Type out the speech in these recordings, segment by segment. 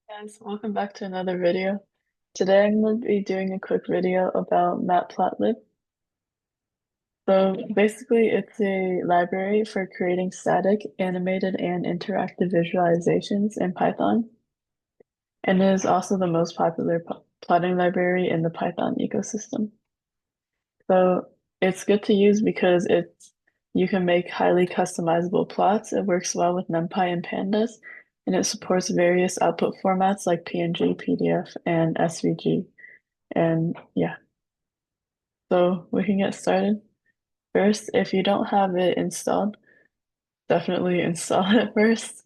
Guys, welcome back to another video. Today I'm going to be doing a quick video about Matplotlib. So basically it's a library for creating static, animated, and interactive visualizations in Python, and it is also the most popular plotting library in the Python ecosystem. So it's good to use because you can make highly customizable plots. It works well with NumPy and Pandas, and it supports various output formats like PNG, PDF, and SVG. And yeah, so we can get started. First, if you don't have it installed, definitely install it first,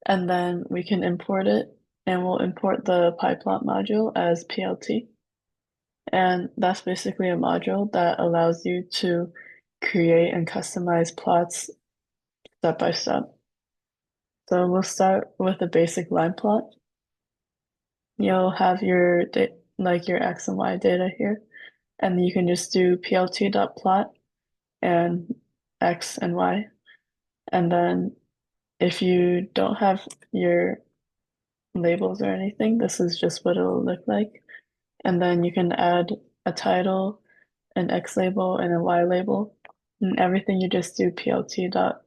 and then we can import it, and we'll import the pyplot module as PLT. And that's basically a module that allows you to create and customize plots step by step. So we'll start with a basic line plot. You'll have your your X and Y data here, and you can just do plt.plot and X and Y. And then if you don't have your labels or anything, this is just what it'll look like. And then you can add a title, an X label, and a Y label. And everything you just do plt dot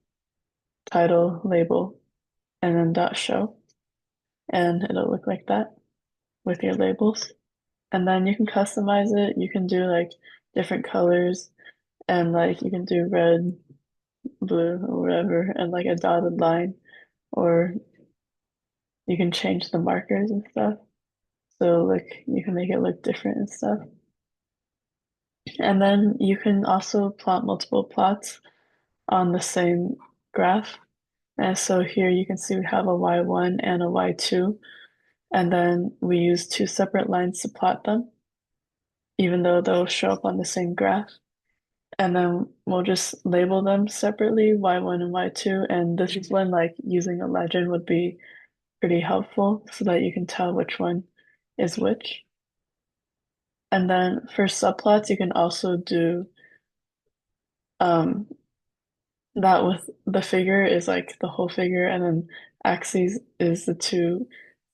title label and then dot show. And it'll look like that with your labels. And then you can customize it. You can do like different colors and like you can do red, blue, or whatever, and like a dotted line, or you can change the markers and stuff. So like you can make it look different and stuff. And then you can also plot multiple plots on the same graph. And so here you can see we have a Y1 and a Y2, and then we use two separate lines to plot them, even though they'll show up on the same graph. And then we'll just label them separately, Y1 and Y2. And this is when like using a legend would be pretty helpful so that you can tell which one is which. And then for subplots, you can also do um, that with the figure is like the whole figure, and then axes is the two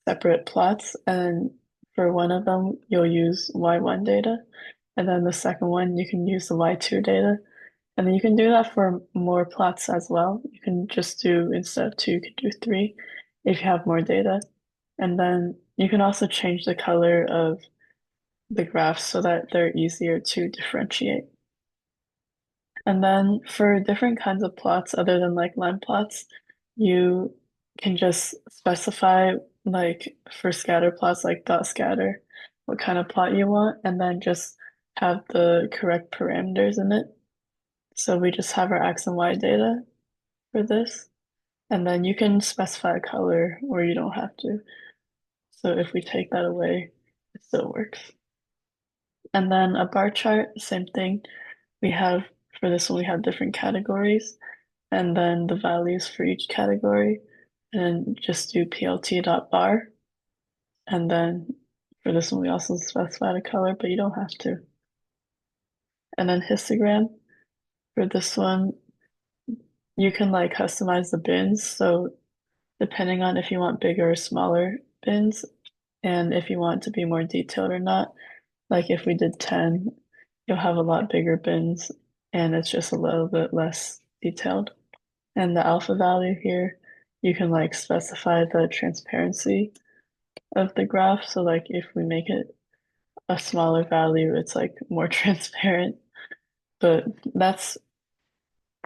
separate plots. And for one of them, you'll use Y1 data, and then the second one, you can use the Y2 data. And then you can do that for more plots as well. You can just do, instead of two, you can do three if you have more data. And then you can also change the color of the graphs so that they're easier to differentiate. And then for different kinds of plots, other than like line plots, you can just specify like for scatter plots, like dot scatter, what kind of plot you want, and then just have the correct parameters in it. So we just have our X and Y data for this, and then you can specify a color or you don't have to. So if we take that away, it still works. And then a bar chart, same thing. We have, for this one, we have different categories and then the values for each category, and just do plt.bar. And then for this one, we also specify the color, but you don't have to. And then histogram, for this one, you can like customize the bins. So depending on if you want bigger or smaller bins, and if you want to be more detailed or not, like if we did 10, you'll have a lot bigger bins, and it's just a little bit less detailed. And the alpha value here, you can like specify the transparency of the graph. So like if we make it a smaller value, it's like more transparent. But that's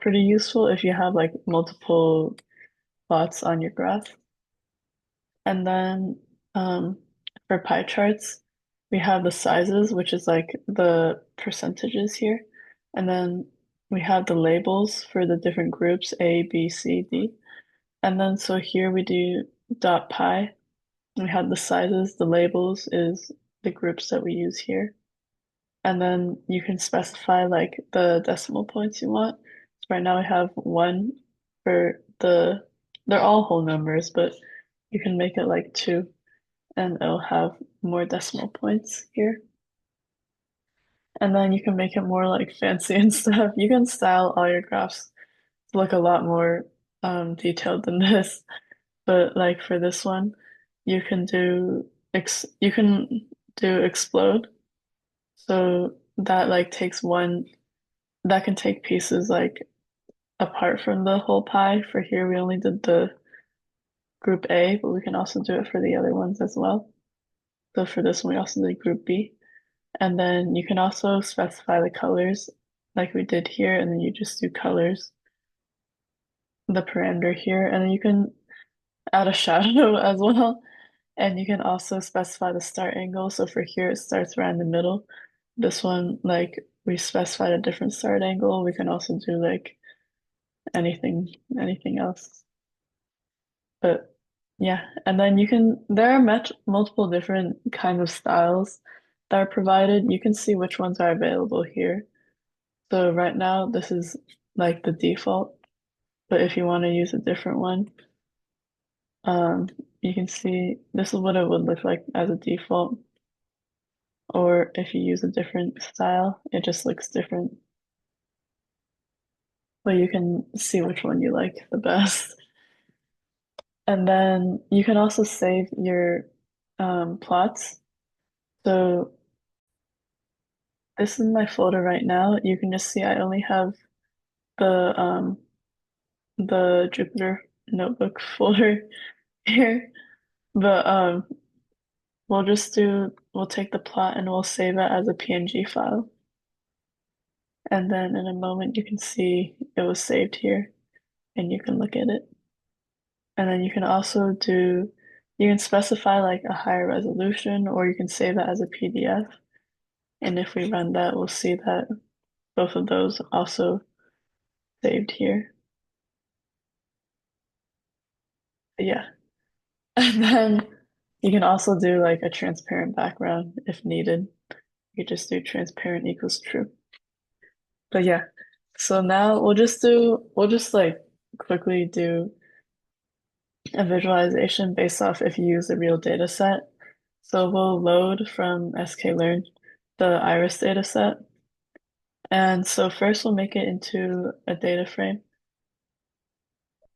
pretty useful if you have like multiple plots on your graph. And then for pie charts, we have the sizes, which is like the percentages here. And then we have the labels for the different groups, A, B, C, D. And then so here we do dot pi. We have the sizes, the labels is the groups that we use here. And then you can specify like the decimal points you want. So right now we have one for they're all whole numbers, but you can make it like two and it'll have more decimal points here. And then you can make it more like fancy and stuff. You can style all your graphs to look a lot more detailed than this. But like for this one, you can do explode. So that like takes one that can take pieces like apart from the whole pie. For here we only did the group A, but we can also do it for the other ones as well. So for this one we also did group B. And then you can also specify the colors like we did here, and then you just do colors, the parameter here, and then you can add a shadow as well. And you can also specify the start angle. So for here, it starts right in the middle. This one, like we specified a different start angle. We can also do like anything else. But yeah, and then there are multiple different kind of styles that are provided. You can see which ones are available here. So right now, this is like the default, but if you want to use a different one, um, you can see this is what it would look like as a default. Or if you use a different style, it just looks different. But you can see which one you like the best. And then you can also save your plots. So this is my folder right now. You can just see I only have the Jupyter notebook folder here. But we'll take the plot and we'll save it as a PNG file. And then in a moment you can see it was saved here and you can look at it. And then you can also you can specify like a higher resolution or you can save it as a PDF. And if we run that, we'll see that both of those also saved here. But yeah. And then you can also do like a transparent background if needed. You just do transparent equals true. But yeah, so now we'll just like quickly do a visualization based off if you use a real data set. So we'll load from sklearn the iris data set. And so first we'll make it into a data frame.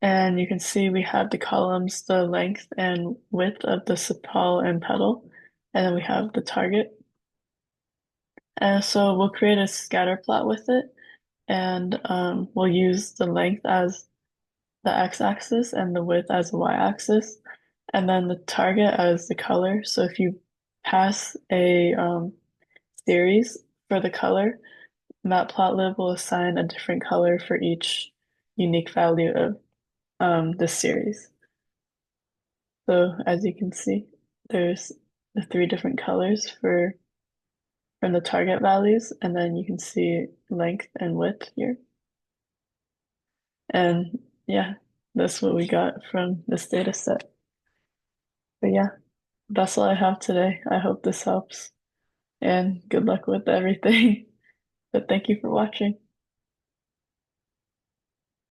And you can see we have the columns, the length and width of the sepal and petal. And then we have the target. And so we'll create a scatter plot with it. And we'll use the length as the x-axis and the width as the y-axis. And then the target as the color. So if you pass a series for the color, Matplotlib will assign a different color for each unique value of this series. So as you can see, there's the three different colors from the target values, and then you can see length and width here. And yeah, that's what we got from this data set. But yeah, that's all I have today. I hope this helps, and good luck with everything. But thank you for watching.